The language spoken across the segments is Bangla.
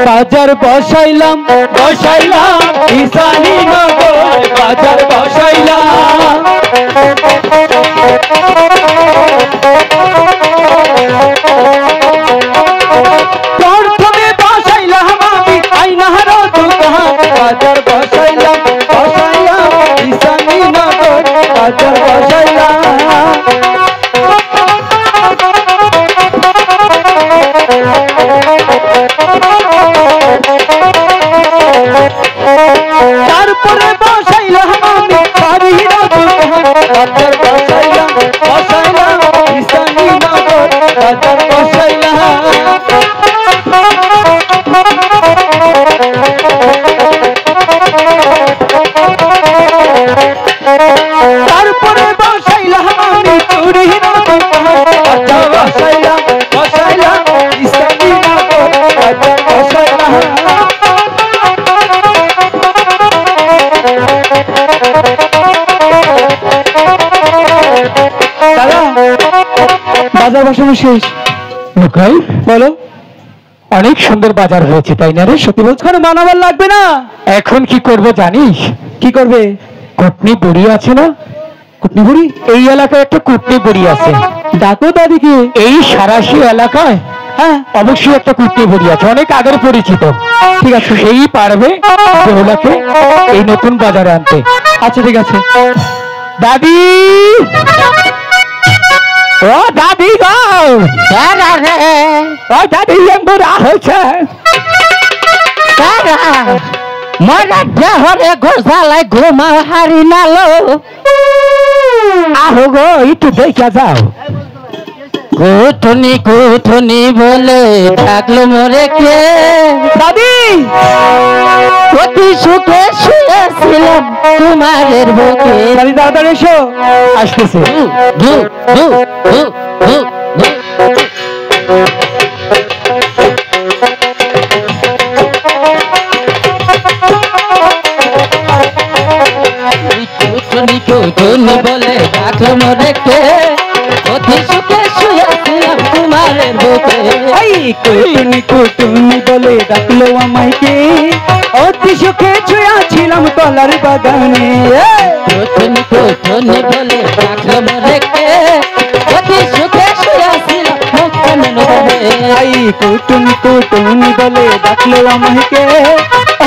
বাজার বসাইলাম বসাইলাম ঈশানী নগর বাজার বসাইলাম প্রথমে বসাইলাম আমি আইনার দোকান বাজার বসাইলাম বসাইলাম ঈশানী নগর বাজার বসাইলাম তারপরে বসাইলাম আমি বাড়ির দোকান বাজার বসাইলাম বসাইলাম ঈশানী নগর বাজার বসাইলাম তারপরে বসাইলাম আমি চুরির দোকান বাজার বসাইলাম বসাইলাম ঈশানী নগর বাজার বসাইলাম বাজার বসানো শেষ লুকাই বলো অনেক সুন্দর বাজার হয়েছে তাই না রে সত্যি বলছো কোনো বানাবার লাগবে না এখন কি করব জানিস কি করবে কুটনি বুড়ি আছে না কুটনি বুড়ি এই এলাকায় একটা কুটনি বুড়ি আছে ডাকো দাদিকে এই সারাশি এলাকায় হ্যাঁ অবশ্যই একটা কুটনি বুড়ি আছে অনেক আগের পরিচিত ঠিক আছে সেই পারবে বেহুলাকে এই নতুন বাজারে আনতে আচ্ছা ঠিক আছে দাদি ও দাদি গো ও দাদি লেম্বুরা হয়েছে মরা দেহরে গোসালাই ঘুমা হারি নালো আহো গো একটু দেখা যাও কুটনি কুটনি বলে ডাকলো মরে কে দাদি অতি সুখে শুয়েছিলাম তোমাদের বুকে দাদি তাড়াতাড়ি এসো আসতেছে কুটনি কুটনি বলে ডাকলো মরে কে অতি সুখে শুয়েছিলাম তোমাদের বুকে কুটনি কুটনি বলে ডাকলো আমায় কে অতি সুখে শুয়েছিলাম কলার বাগানে কুটনি কুটনি বলে ডাকলো মরে কে অতি সুখে শুয়েছিলাম কুটনি কুটনি বলে ডাকলো আমায় কে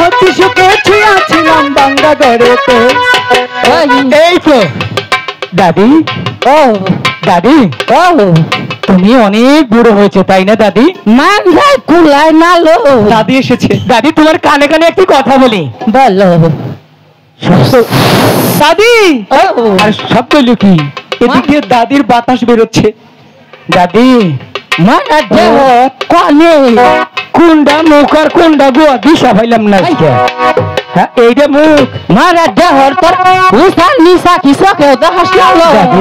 অতি সুখে শুয়েছিলাম বাংলা ঘরেতে এই তো দাদি ও দাদি ও তুমি অনেক বুড়ো হয়েছে তাই না দাদি মাথায় কুলায় নালো দাদি এসেছে দাদি তোমার কানে কানে একটি কথা বলি বলো দাদি আর সব বললো কি এদিকে দাদির বাতাস বেরোচ্ছে দাদি মারা দেহ কানে কুন্ডা মুখ আর কুন্ডা গোয়া দিশা পাইলাম না হ্যাঁ এইটা মুখ মারা দেহর তোর উসান নিশা কিসকে দেখাস না দাদি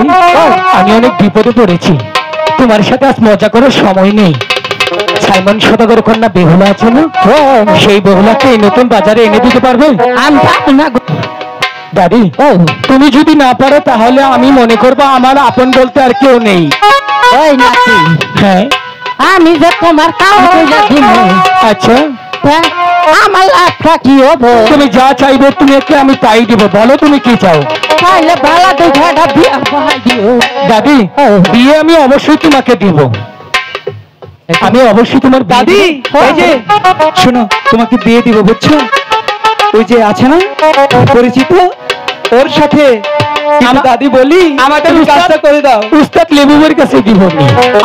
আমি অনেক বিপদে পড়েছি তোমার সাথে আজ মজা করার সময় নেই সাইমন সদাগর কন্যা বেহুলা আছে না সেই বেহুলাকে এই নতুন বাজারে এনে দিতে পারবে আমি না দাদি তুমি যদি না পারো তাহলে আমি মনে করবো আমার আপন বলতে আর কেউ নেই ওই নাতি হ্যাঁ আমি যে তোমার আচ্ছা আমার লাভটা কি হবো তুমি যা চাইবে তুমি আমি তাই দিব বলো তুমি কি চাও তাহলে ভালো দেখা বিয়ে দিও দাদি বিয়ে আমি অবশ্যই তোমাকে দিব আমি অবশ্যই তোমার দাদি ওই যে শোনো তোমাকে বিয়ে দিব বুঝছো ওই যে আছে না পরিচিত ওর সাথে দাদি বলি আমাদের কাজটা করে দাও উস্তাদ লেবুর কাছে দিব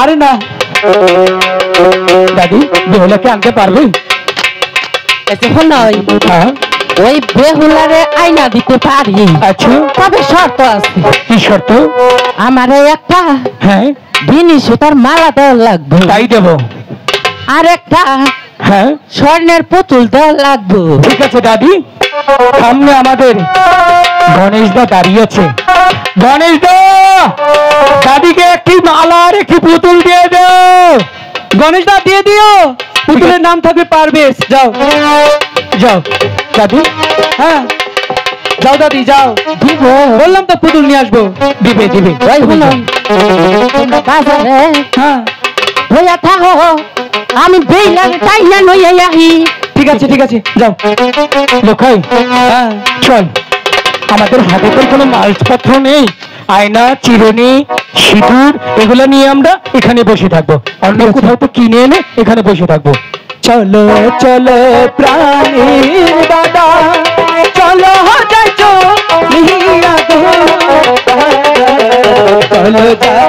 আরে না দাদি বেহুলাকে আনতে পারবে ওই বেহুলারে আইনা দিতে পারি আচ্ছা তবে শর্ত আছে কি শর্ত আমার একটা হ্যাঁ বিনি সুতার মালা দেওয়া লাগবে তাই দেব আর একটা হ্যাঁ স্বর্ণের পুতুল দেওয়া লাগবে ঠিক আছে দাদি সামনে আমাদের গণেশ দা দাঁড়িয়েছে গণেশ দা দাদিকে একটি মালা আর একটি পুতুল দিয়ে দাও গণেশ দা দিয়ে দিও পুতুলের নাম থাকবে পারবেশ যাও যাও দাদি হ্যাঁ যাও দাদি যাও দিব বললাম তো পুতুল নিয়ে আসবো দিবে দিবে যাই বললাম বাজারে হ্যাঁ হইয়া থাকো আমি বেইলাম তাই না নইয়া আহি। ঠিক আছে যাও লোকাই চল আমাদের হাতে তো কোনো মালপত্র নেই আয়না চিরুনি সিঁদুর এগুলো নিয়ে আমরা এখানে বসে থাকবো অন্য কোথাও তো কিনে এনে এখানে বসে থাকবো চলো চলো প্রাণীর দাদা চলো যাই চলো যাই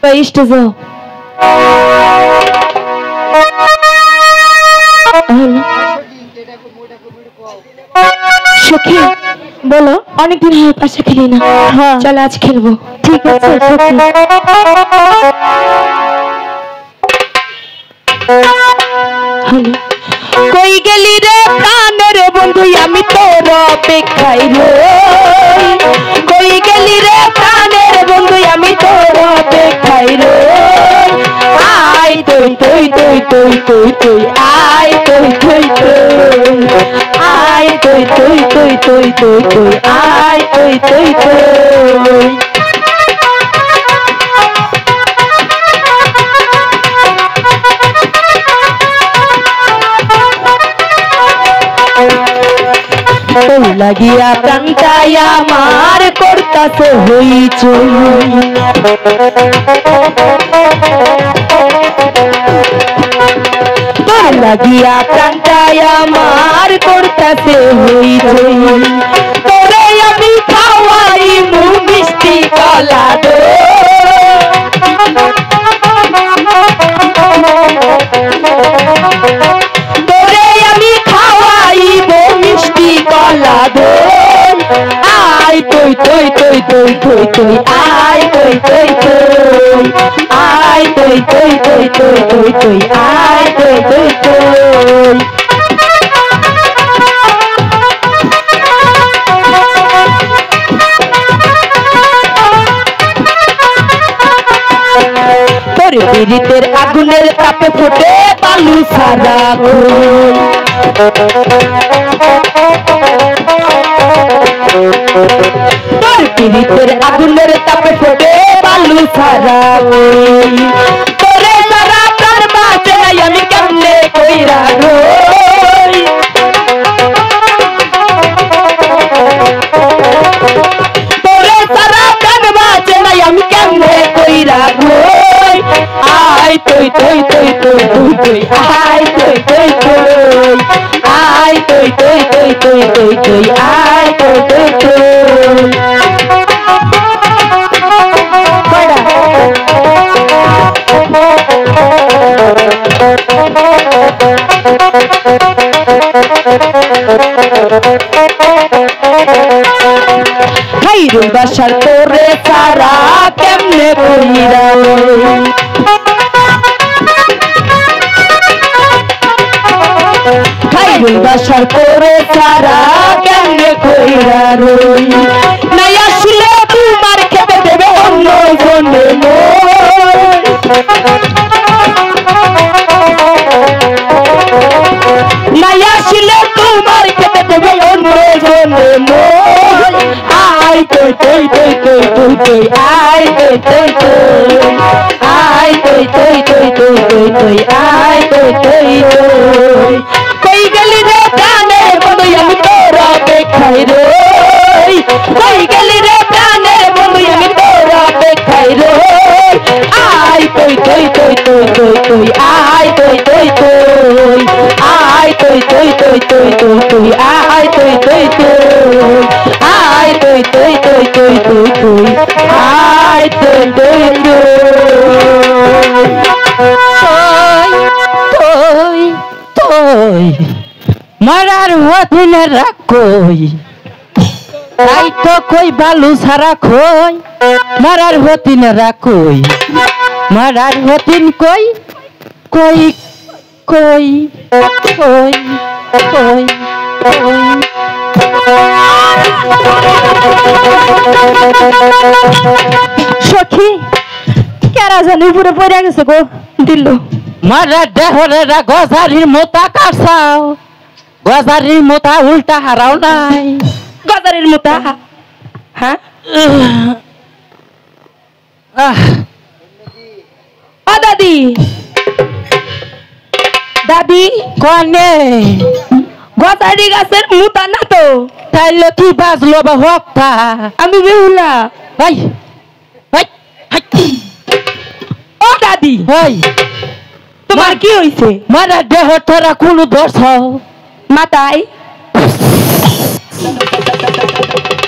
Weißt du so? সখী বলো অনেকদিন হয়ে পাশে খেলি না চল আজ খেলবো ঠিক আছে সখী কই গেলি রে প্রাণের বন্ধু আমি তোর অপেক্ষায় রই কই গেলি রে প্রাণের বন্ধু আমি তোর অপেক্ষায় রই আয় তুই তুই তুই তুই তুই তুই আয় তুই তুই তুই আয় তুই তুই তুই তুই তুই তুই আয় তুই তুই তুই লাগিয়া প্রাণটাই আমার করতাছে হইচই তোর লাগিয়া প্রাণটাই আমার করতাছে হইচই তোরে আমি খাওয়াই মুখ মিষ্টি কলা তোরে আমি খাওয়াইব মিষ্টি কলা দই আয় তুই তুই তুই তুই তুই তুই আয় তুই তুই তুই আয় তুই তুই তুই তুই তুই তুই আয় তুই তুই তুই তোর পীড়িতের আগুনের তাপে ফোটে বালু সারা তোর পীড়িতের আগুনের তাপে ফোটে বালু সারা তোরে সারা প্রাণ বাঁচে নাই আমি কেমনে কইরা রই তোরে সারা প্রাণ বাঁচে নাই আমি কেমনে কইরা রই আয় তুই তুই তুই তুই তুই তুই আয় তুই তুই তুই আয় তুই তুই তুই তুই তুই তুই আয় তুই তুই তুই হাইরে বাসার তোরে সারা কেমনে কইরা হাইরে বাসার তোরে সারা কেমনে কইরা রই নাই আসলে তোমার খেতে দেবে অন্য জনে নাই আসলে তোমার খেতে দেবে অন্য জনে আয় তুই তুই তুই তুই তুই তুই আয় তুই তুই তুই আয় তুই তুই তুই তুই তুই তুই আয় তুই তুই তুই কই গেলি রে প্রাণের বন্ধু আমি তোর অপেক্ষায় রই কই গেলি রে প্রাণের বন্ধু আমি তোর অপেক্ষায় রই আয় তুই তুই তুই তুই তুই তুই আয় তুই তুই তুই আয় তুই তুই তুই তুই তুই তুই আয় তুই তুই তুই আয় তুই তুই তুই তুই তুই তুই আয় তুই তুই তুই তুই মারার হতিন রাখই তাই তো কই বালু সারা খই মারার হতিন রাখই মারার হতিন কই কই কই কই কই কই সখী কেরা জানি পুরো পড়ে গেছে গো দিল মারা দেহরে গজারির মোতা কাটছাও গজারির মোতা উল্টা হারাও নাই গজারের মোতা হ্যাঁ ও দাদি দাদি কনে গজারি গাছের মোতা না তো তাইলে কি বাজলো বা হকটা আমি বেহুলা ভাই ভাই ও দাদি ভাই তোমার কি হইছে মারা দেহ তোরা কোন দোষ মাথায়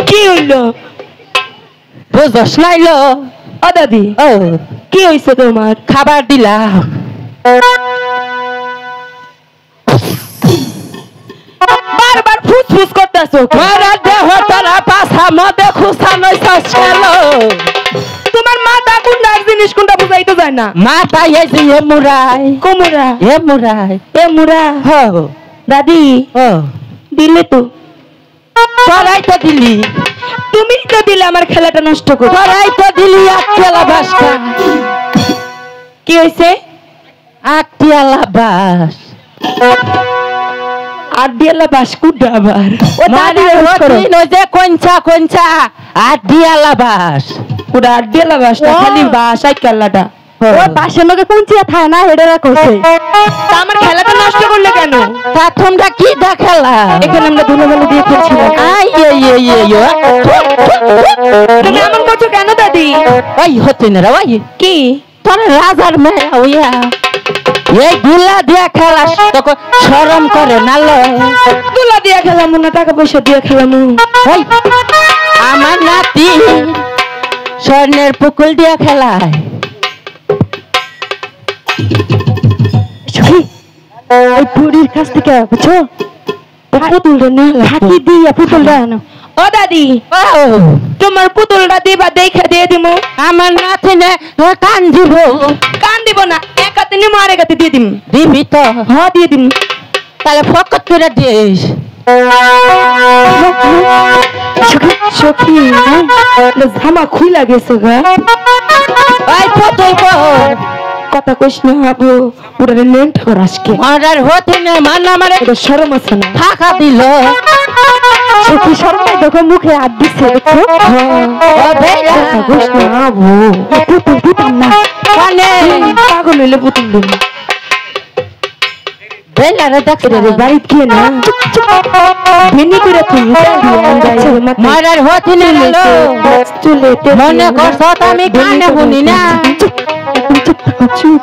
কি হইলো বুঝস নাইলো ও দাদি ও কি হইছে তোমার খাবার দিলাম বারবার ফুসফুস করতেছো মারা দেহ তোরা পাছা মধ্যে খুশানোই চালো তোমার মাথা কোনটা জিনিস কোনটা বুঝাইতে যায় না মাথা এসে এমুরাই কোমরা এমুরাই এ মুরা হো দাদি ও দিলে তো তোরাই তো দিলি তুমি তো দিলে আমার খেলাটা নষ্ট করে তোরাই তো দিলি আটটিয়ালা বাসটা কি হইছে আটটিয়ালা বাস আর দিয়েলা বাসকুডা আবার ও দাদি মানে রোজ করো যে কঞ্চা কঞ্চা আটটিয়ালা বাস ওটা আর দিয়েলা বাসটা ও। খালি বাস আর খেলাটা ও বাসের লগে কুঞ্চিয়া থাকে না হেডেরা কইছে তা আমার খেলাটা নষ্ট করলে কেন তা তোমরা কি দেখালা এখানে আমরা ধুলোবালি দিয়ে খেলছিলাম আই তুমি এমন করছো কেন দাদি ওই হচ্ছে না রে ওই কি তোর রাজার মেয়ে ওইয়া এই গুলা দিয়া খেলাস তোকে শরম করে না লয় তুলা দিয়ে খেলাম না টাকা পয়সা দিয়ে খেলাম ওই আমার নাতি স্বর্ণের পুকুল দিয়া খেলায় ওই বুড়ির কাছ থেকে বুঝছো পুতুলটা না হাতি দিয়ে পুতুলটা আনো ও দাদি ও তোমার পুতুলটা দিবা দেখে দিয়ে দিমু আমার নাতি নে কান দিব কান দিব না এক হাতে নিমু আর এক হাতে দিয়ে দিম দিবি তো হ্যাঁ দিয়ে দিম তাহলে ফকত করে দিস সখী জামা খুইলা গেছে গা ওই পুতুল কর কথা কইস না আবু পুরো লেন্ট কর আজকে মরার হতে না মান আমারে এটা শরম আছে না ফাঁকা দিল সখী শরম দেখো মুখে হাত দিচ্ছে দেখছো ও বেলা কথা কইস না আবু পুতুল দিতাম না কানে পাগল হইলে পুতুল দিন বেলা রে দেখ রে বাড়ি গিয়ে না ভেনি করে তুই মরার হতে না লো মনে করছ আমি কানে শুনি না চুপ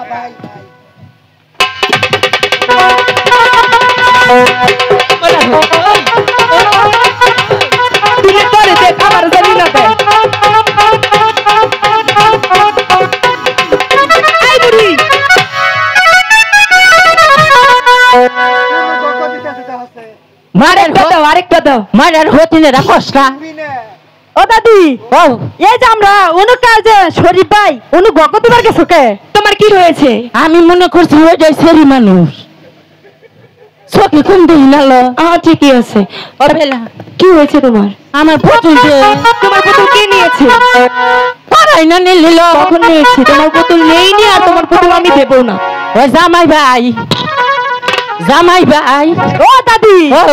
দিলে পরে দেখ আমার জানি না দেখ এই বুড়ি আরেকটা দাও মরার হতে না রাখস না ও দাদি ও এই যে আমরা অনু কাজে শরীফ ভাই অনু গগ তোমার কাছে কে তোমার কি হয়েছে আমি মনে করছি ওই যাই সেরি মানুষ চোখে কম দিই না লো ঠিকই আছে ও বেলা কি হয়েছে তোমার আমার পুতুল যে তোমার পুতুল কে নিয়েছে পারাই না নিল কখন নিয়েছে তোমার পুতুল নেইনি আর তোমার পুতুল আমি দেবো না ও জামাই ভাই জামাই ভাই ও দাদি ও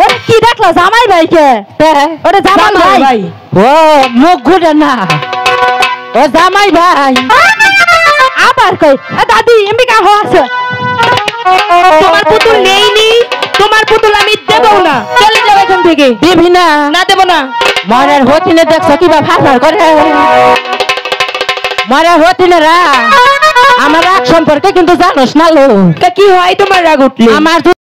ওরে কি দেখলো জামাই ভাই কে ওরে জামাই ভাই ও মুখ ঘুরে না ও জামাই ভাই আবার কই দাদি এমনি কা হচ্ছে তোমার পুতুল নেইনি তোমার পুতুল আমি দেবো না চলে যাও এখান থেকে দিবি না না দেবো না মরার হতি না দেখছ কিবা ফাঁসার করে মরার হতি না রা আমার রাগ সম্পর্কে কিন্তু জানোস না লো তা কি হয় তোমার রাগ উঠলে আমার